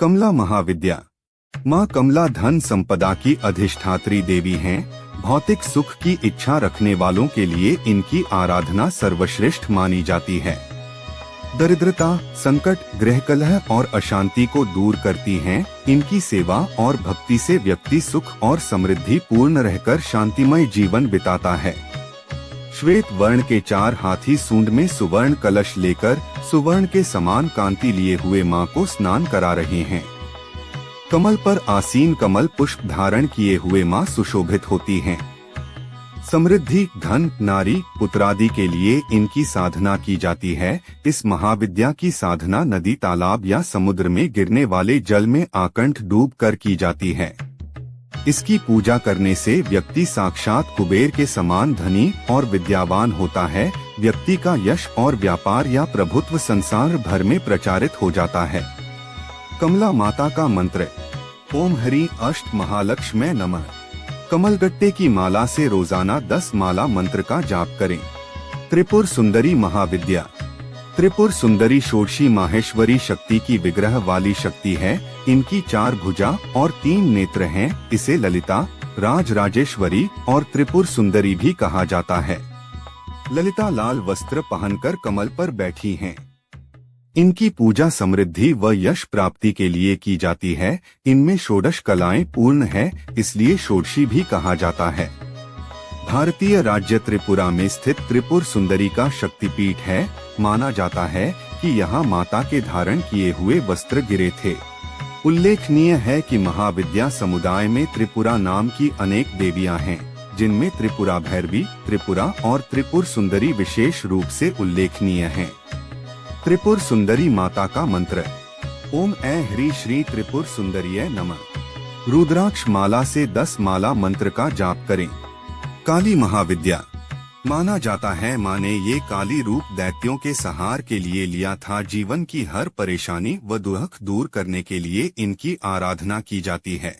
कमला महाविद्या। माँ कमला धन संपदा की अधिष्ठात्री देवी हैं। भौतिक सुख की इच्छा रखने वालों के लिए इनकी आराधना सर्वश्रेष्ठ मानी जाती है। दरिद्रता, संकट, गृह कलह और अशांति को दूर करती हैं। इनकी सेवा और भक्ति से व्यक्ति सुख और समृद्धि पूर्ण रहकर शांतिमय जीवन बिताता है। श्वेत वर्ण के 4 हाथी सूंड में सुवर्ण कलश लेकर सुवर्ण के समान कांति लिए हुए मां को स्नान करा रहे हैं। कमल पर आसीन कमल पुष्प धारण किए हुए मां सुशोभित होती हैं। समृद्धि, धन, नारी, पुत्रादि के लिए इनकी साधना की जाती है। इस महाविद्या की साधना नदी, तालाब या समुद्र में गिरने वाले जल में आकंठ डूब कर की जाती है। इसकी पूजा करने से व्यक्ति साक्षात कुबेर के समान धनी और विद्यावान होता है। व्यक्ति का यश और व्यापार या प्रभुत्व संसार भर में प्रचारित हो जाता है। कमला माता का मंत्र: ओम हरि अष्ट महालक्ष्मी नमः। कमलगट्टे की माला से रोजाना 10 माला मंत्र का जाप करें। त्रिपुर सुंदरी महाविद्या। त्रिपुर सुंदरी षोडशी माहेश्वरी शक्ति की विग्रह वाली शक्ति है। इनकी 4 भुजा और 3 नेत्र हैं। इसे ललिता, राजराजेश्वरी और त्रिपुर सुंदरी भी कहा जाता है। ललिता लाल वस्त्र पहनकर कमल पर बैठी हैं। इनकी पूजा समृद्धि व यश प्राप्ति के लिए की जाती है। इनमें षोडश कलाएं पूर्ण है, इसलिए षोडशी भी कहा जाता है। भारतीय राज्य त्रिपुरा में स्थित त्रिपुर सुंदरी का शक्तिपीठ है। माना जाता है कि यहाँ माता के धारण किए हुए वस्त्र गिरे थे। उल्लेखनीय है कि महाविद्या समुदाय में त्रिपुरा नाम की अनेक देवियां हैं, जिनमें त्रिपुरा भैरवी, त्रिपुरा और त्रिपुर सुंदरी विशेष रूप से उल्लेखनीय हैं। त्रिपुर सुंदरी माता का मंत्र: ओम ऐ ह्री श्री त्रिपुर सुंदरिये नमः। रुद्राक्ष माला से 10 माला मंत्र का जाप करें। काली महाविद्या। माना जाता है माँ ने ये काली रूप दैत्यों के संहार के लिए लिया था। जीवन की हर परेशानी व दुख दूर करने के लिए इनकी आराधना की जाती है।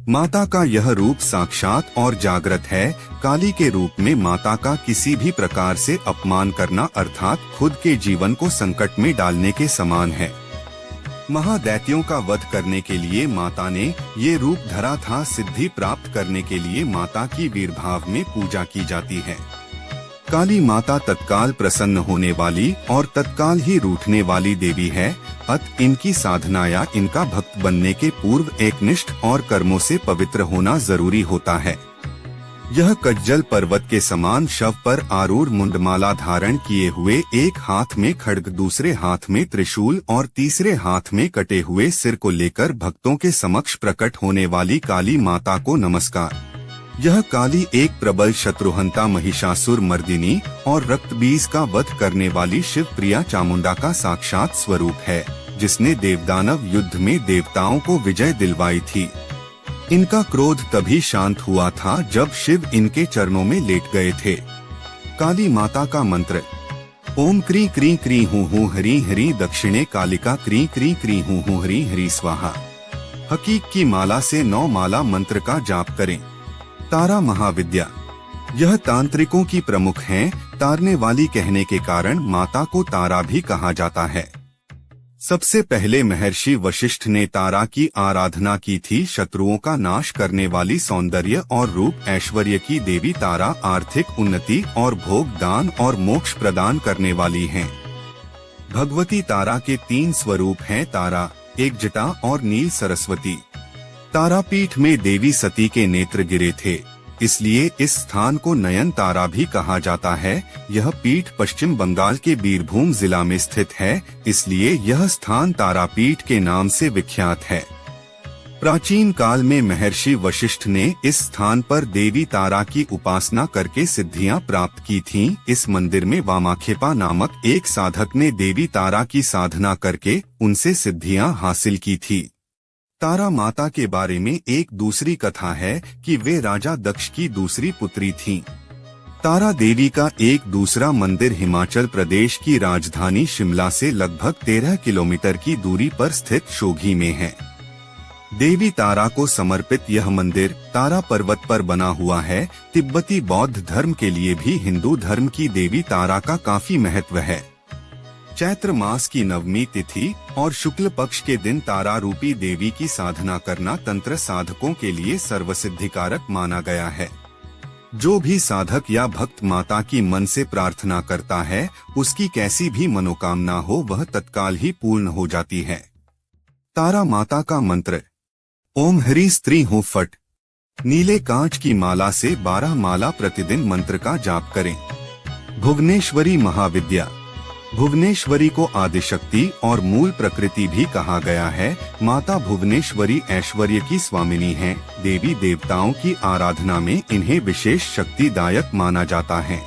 माता का यह रूप साक्षात और जागृत है। काली के रूप में माता का किसी भी प्रकार से अपमान करना अर्थात खुद के जीवन को संकट में डालने के समान है। महादैत्यों का वध करने के लिए माता ने ये रूप धरा था। सिद्धि प्राप्त करने के लिए माता की वीरभाव में पूजा की जाती है। काली माता तत्काल प्रसन्न होने वाली और तत्काल ही रूठने वाली देवी है। अत इनकी साधना या इनका भक्त बनने के पूर्व एकनिष्ठ और कर्मों से पवित्र होना जरूरी होता है। यह कज्जल पर्वत के समान शव पर आरूढ़ मुंडमाला धारण किए हुए, एक हाथ में खड्ग, दूसरे हाथ में त्रिशूल और तीसरे हाथ में कटे हुए सिर को लेकर भक्तों के समक्ष प्रकट होने वाली काली माता को नमस्कार। यह काली एक प्रबल शत्रुहंता, महिषासुर मर्दिनी और रक्तबीज का वध करने वाली शिव प्रिया चामुंडा का साक्षात स्वरूप है, जिसने देवदानव युद्ध में देवताओं को विजय दिलवाई थी। इनका क्रोध तभी शांत हुआ था जब शिव इनके चरणों में लेट गए थे। काली माता का मंत्र: ओम क्री क्री क्री हूँ हरी हरी दक्षिणे कालिका क्री क्री क्री हूँ हरी हरी स्वाहा। हकीक की माला से 9 माला मंत्र का जाप करें। तारा महाविद्या। यह तांत्रिकों की प्रमुख हैं। तारने वाली कहने के कारण माता को तारा भी कहा जाता है। सबसे पहले महर्षि वशिष्ठ ने तारा की आराधना की थी। शत्रुओं का नाश करने वाली, सौंदर्य और रूप ऐश्वर्य की देवी तारा आर्थिक उन्नति और भोग, दान और मोक्ष प्रदान करने वाली हैं। भगवती तारा के 3 स्वरूप हैं: तारा, एक जटा और नील सरस्वती। तारापीठ में देवी सती के नेत्र गिरे थे, इसलिए इस स्थान को नयन तारा भी कहा जाता है। यह पीठ पश्चिम बंगाल के बीरभूम जिला में स्थित है, इसलिए यह स्थान तारापीठ के नाम से विख्यात है। प्राचीन काल में महर्षि वशिष्ठ ने इस स्थान पर देवी तारा की उपासना करके सिद्धियां प्राप्त की थीं। इस मंदिर में वामाखेपा नामक एक साधक ने देवी तारा की साधना करके उनसे सिद्धियां हासिल की थी। तारा माता के बारे में एक दूसरी कथा है कि वे राजा दक्ष की दूसरी पुत्री थीं। तारा देवी का एक दूसरा मंदिर हिमाचल प्रदेश की राजधानी शिमला से लगभग 13 किलोमीटर की दूरी पर स्थित शोघी में है। देवी तारा को समर्पित यह मंदिर तारा पर्वत पर बना हुआ है। तिब्बती बौद्ध धर्म के लिए भी हिंदू धर्म की देवी तारा का काफी महत्व है। चैत्र मास की नवमी तिथि और शुक्ल पक्ष के दिन तारा रूपी देवी की साधना करना तंत्र साधकों के लिए सर्वसिद्धिकारक माना गया है। जो भी साधक या भक्त माता की मन से प्रार्थना करता है, उसकी कैसी भी मनोकामना हो वह तत्काल ही पूर्ण हो जाती है। तारा माता का मंत्र। ओम ह्रीं स्त्री हूँ फट। नीले कांच की माला से 12 माला प्रतिदिन मंत्र का जाप करें। भुवनेश्वरी महाविद्या। भुवनेश्वरी को आदिशक्ति और मूल प्रकृति भी कहा गया है। माता भुवनेश्वरी ऐश्वर्य की स्वामिनी हैं। देवी देवताओं की आराधना में इन्हें विशेष शक्तिदायक माना जाता है।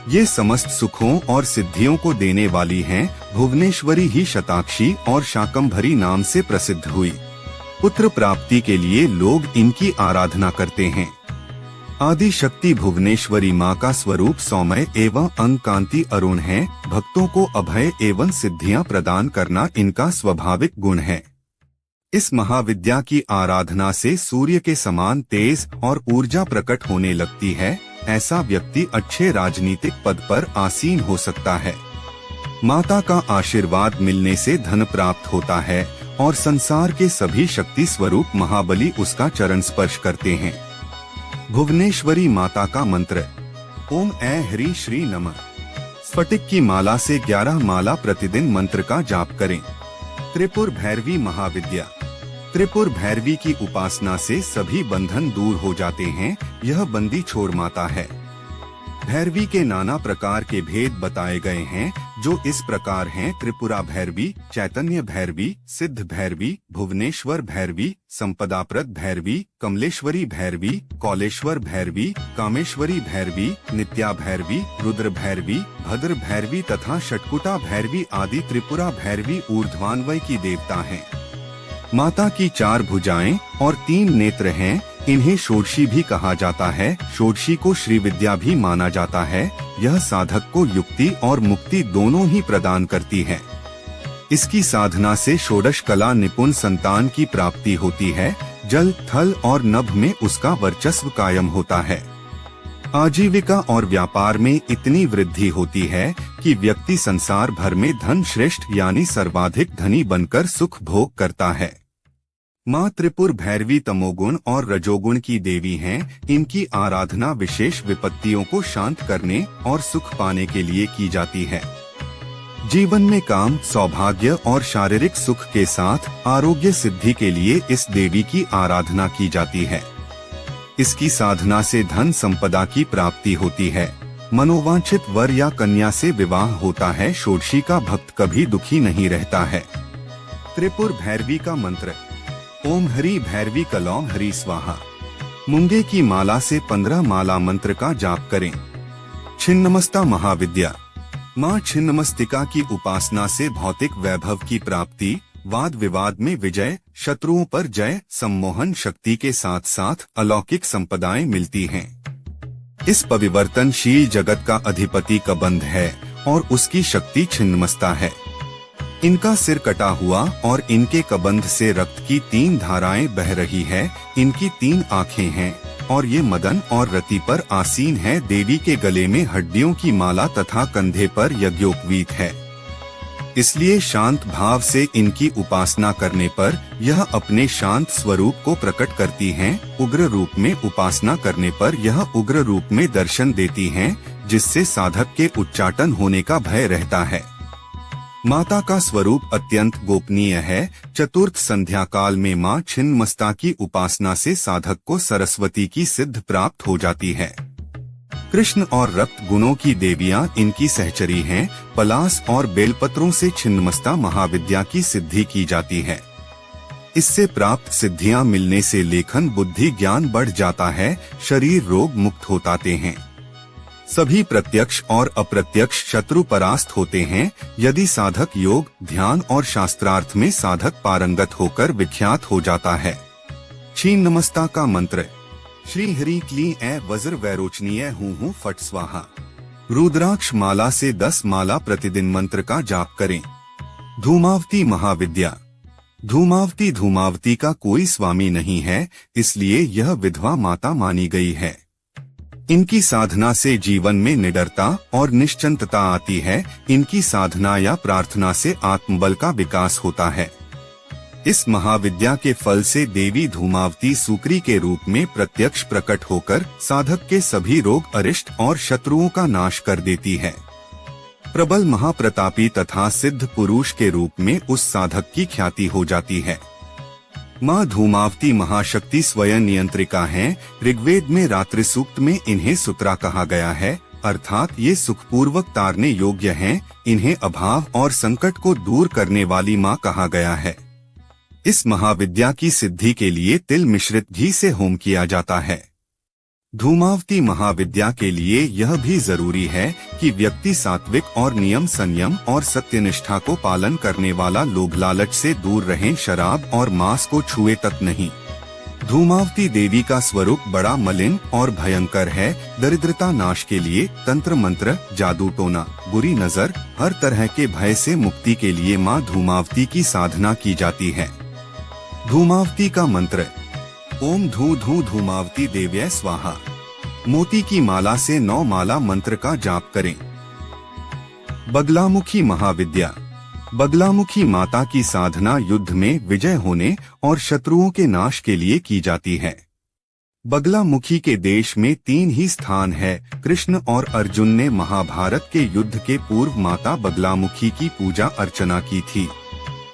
ये समस्त सुखों और सिद्धियों को देने वाली हैं। भुवनेश्वरी ही शताक्षी और शाकंभरी नाम से प्रसिद्ध हुई। पुत्र प्राप्ति के लिए लोग इनकी आराधना करते हैं। आदि शक्ति भुवनेश्वरी माँ का स्वरूप सौम्य एवं अंग कांति अरुण है। भक्तों को अभय एवं सिद्धियां प्रदान करना इनका स्वाभाविक गुण है। इस महाविद्या की आराधना से सूर्य के समान तेज और ऊर्जा प्रकट होने लगती है। ऐसा व्यक्ति अच्छे राजनीतिक पद पर आसीन हो सकता है। माता का आशीर्वाद मिलने से धन प्राप्त होता है और संसार के सभी शक्ति स्वरूप महाबली उसका चरण स्पर्श करते हैं। भुवनेश्वरी माता का मंत्र। ओम ऐं ह्रीं श्री नमः। स्फटिक की माला से 11 माला प्रतिदिन मंत्र का जाप करें। त्रिपुर भैरवी महाविद्या। त्रिपुर भैरवी की उपासना से सभी बंधन दूर हो जाते हैं। यह बंदी छोड़ माता है। भैरवी के नाना प्रकार के भेद बताए गए हैं, जो इस प्रकार हैं: त्रिपुरा भैरवी, चैतन्य भैरवी, सिद्ध भैरवी, भुवनेश्वर भैरवी, संपदाप्रद भैरवी, कमलेश्वरी भैरवी, कौलेश्वर भैरवी, कामेश्वरी भैरवी, नित्या भैरवी, रुद्र भैरवी, भद्र भैरवी तथा षटकुटा भैरवी आदि त्रिपुरा भैरवी ऊर्ध्वान्वय की देवता हैं। माता की 4 भुजाएं और 3 नेत्र हैं। इन्हें षोडशी भी कहा जाता है। षोडशी को श्री विद्या भी माना जाता है। यह साधक को युक्ति और मुक्ति दोनों ही प्रदान करती है। इसकी साधना से षोडश कला निपुण संतान की प्राप्ति होती है। जल, थल और नभ में उसका वर्चस्व कायम होता है। आजीविका और व्यापार में इतनी वृद्धि होती है कि व्यक्ति संसार भर में धन श्रेष्ठ यानी सर्वाधिक धनी बनकर सुख भोग करता है। माँ त्रिपुर भैरवी तमोगुण और रजोगुण की देवी हैं। इनकी आराधना विशेष विपत्तियों को शांत करने और सुख पाने के लिए की जाती है। जीवन में काम, सौभाग्य और शारीरिक सुख के साथ आरोग्य सिद्धि के लिए इस देवी की आराधना की जाती है। इसकी साधना से धन संपदा की प्राप्ति होती है। मनोवांछित वर या कन्या से विवाह होता है। षोडशी का भक्त कभी दुखी नहीं रहता है। त्रिपुर भैरवी का मंत्र। ओम ह्रीं भैरवी कलौं ह्रीं स्वाहा। मूंगे की माला से 15 माला मंत्र का जाप करें। छिन्नमस्ता महाविद्या। माँ छिन्नमस्तिका की उपासना से भौतिक वैभव की प्राप्ति, वाद विवाद में विजय, शत्रुओं पर जय, सम्मोहन शक्ति के साथ साथ अलौकिक संपदाएं मिलती हैं। इस परिवर्तनशील जगत का अधिपति कबंध है और उसकी शक्ति छिन्नमस्ता है। इनका सिर कटा हुआ और इनके कबंध से रक्त की 3 धाराएं बह रही है। इनकी 3 आँखें हैं और ये मदन और रति पर आसीन है। देवी के गले में हड्डियों की माला तथा कंधे पर यज्ञोपवीत है। इसलिए शांत भाव से इनकी उपासना करने पर यह अपने शांत स्वरूप को प्रकट करती हैं। उग्र रूप में उपासना करने पर यह उग्र रूप में दर्शन देती हैं, जिससे साधक के उच्चाटन होने का भय रहता है। माता का स्वरूप अत्यंत गोपनीय है। चतुर्थ संध्या काल में माँ छिन्नमस्ता की उपासना से साधक को सरस्वती की सिद्ध प्राप्त हो जाती है। कृष्ण और रक्त गुणों की देवियां इनकी सहचरी हैं। पलास और बेलपत्रों से छिन्नमस्ता महाविद्या की सिद्धि की जाती है। इससे प्राप्त सिद्धियां मिलने से लेखन बुद्धि ज्ञान बढ़ जाता है। शरीर रोग मुक्त होते हैं। सभी प्रत्यक्ष और अप्रत्यक्ष शत्रु परास्त होते हैं। यदि साधक योग, ध्यान और शास्त्रार्थ में साधक पारंगत होकर विख्यात हो जाता है। छिन्नमस्ता का मंत्र। श्री हरि क्लीं ऐ वज्र वैरोचनीय हूँ फट स्वाहा। रुद्राक्ष माला से 10 माला प्रतिदिन मंत्र का जाप करें। धूमावती महाविद्या। धूमावती का कोई स्वामी नहीं है, इसलिए यह विधवा माता मानी गई है। इनकी साधना से जीवन में निडरता और निश्चिंतता आती है। इनकी साधना या प्रार्थना से आत्मबल का विकास होता है। इस महाविद्या के फल से देवी धूमावती सूकरी के रूप में प्रत्यक्ष प्रकट होकर साधक के सभी रोग अरिष्ट और शत्रुओं का नाश कर देती है। प्रबल महाप्रतापी तथा सिद्ध पुरुष के रूप में उस साधक की ख्याति हो जाती है। माँ धूमावती महाशक्ति स्वयं नियंत्रिका हैं। ऋग्वेद में रात्रि सूक्त में इन्हें सुत्रा कहा गया है, अर्थात ये सुखपूर्वक तारने योग्य हैं। इन्हें अभाव और संकट को दूर करने वाली माँ कहा गया है। इस महाविद्या की सिद्धि के लिए तिल मिश्रित घी से होम किया जाता है। धूमावती महाविद्या के लिए यह भी जरूरी है कि व्यक्ति सात्विक और नियम संयम और सत्यनिष्ठा को पालन करने वाला, लोभ लालच से दूर रहें, शराब और मांस को छुए तक नहीं। धूमावती देवी का स्वरूप बड़ा मलिन और भयंकर है। दरिद्रता नाश के लिए तंत्र मंत्र, जादू टोना, बुरी नजर, हर तरह के भय से मुक्ति के लिए माँ धूमावती की साधना की जाती है। धूमावती का मंत्र ओम धू धू धूमावती देव्यै स्वाहा। मोती की माला से 9 माला मंत्र का जाप करें। बगलामुखी महाविद्या। बगलामुखी माता की साधना युद्ध में विजय होने और शत्रुओं के नाश के लिए की जाती है। बगलामुखी के देश में 3 ही स्थान है। कृष्ण और अर्जुन ने महाभारत के युद्ध के पूर्व माता बगलामुखी की पूजा अर्चना की थी।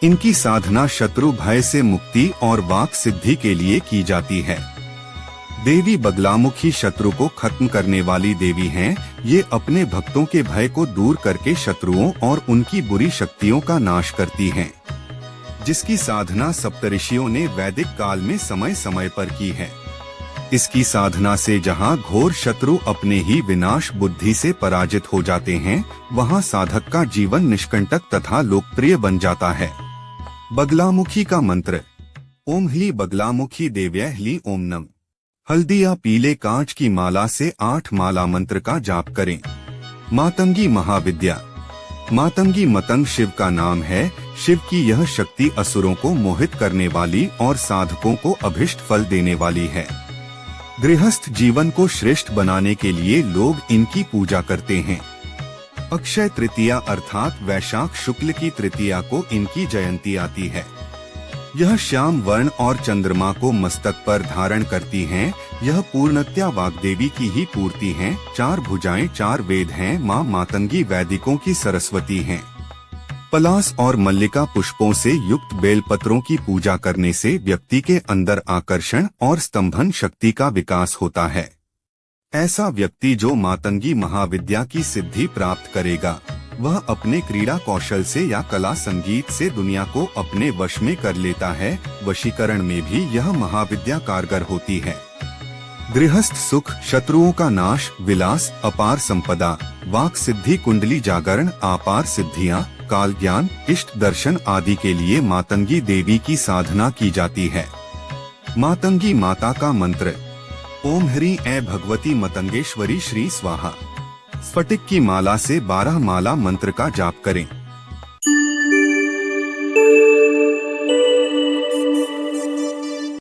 इनकी साधना शत्रु भय से मुक्ति और वाक सिद्धि के लिए की जाती है। देवी बगलामुखी शत्रु को खत्म करने वाली देवी हैं। ये अपने भक्तों के भय को दूर करके शत्रुओं और उनकी बुरी शक्तियों का नाश करती हैं, जिसकी साधना सप्तऋषियों ने वैदिक काल में समय समय पर की है। इसकी साधना से जहां घोर शत्रु अपने ही विनाश बुद्धि से पराजित हो जाते हैं, वहां साधक का जीवन निष्कंटक तथा लोकप्रिय बन जाता है। बगलामुखी का मंत्र ओम ह्ली बगलामुखी देव्यै ह्ली ओम नम। हल्दी या पीले कांच की माला से 8 माला मंत्र का जाप करें। मातंगी महाविद्या। मातंगी मतंग शिव का नाम है। शिव की यह शक्ति असुरों को मोहित करने वाली और साधकों को अभिष्ट फल देने वाली है। गृहस्थ जीवन को श्रेष्ठ बनाने के लिए लोग इनकी पूजा करते हैं। अक्षय तृतीया अर्थात वैशाख शुक्ल की तृतीया को इनकी जयंती आती है। यह श्याम वर्ण और चंद्रमा को मस्तक पर धारण करती हैं। यह पूर्णतया वाग्देवी की ही पूर्ति हैं। 4 भुजाएं, 4 वेद हैं। माँ मातंगी वैदिकों की सरस्वती हैं। पलास और मल्लिका पुष्पों से युक्त बेलपत्रों की पूजा करने से व्यक्ति के अंदर आकर्षण और स्तंभन शक्ति का विकास होता है। ऐसा व्यक्ति जो मातंगी महाविद्या की सिद्धि प्राप्त करेगा, वह अपने क्रीड़ा कौशल से या कला संगीत से दुनिया को अपने वश में कर लेता है। वशीकरण में भी यह महाविद्या कारगर होती है। गृहस्थ सुख, शत्रुओं का नाश, विलास, अपार संपदा, वाक सिद्धि, कुंडली जागरण, अपार सिद्धियां, काल ज्ञान, इष्ट दर्शन आदि के लिए मातंगी देवी की साधना की जाती है। मातंगी माता का मंत्र ओम ह्रीं ऐं भगवती मतंगेश्वरी श्री स्वाहा। स्फटिक की माला से 12 माला मंत्र का जाप करें।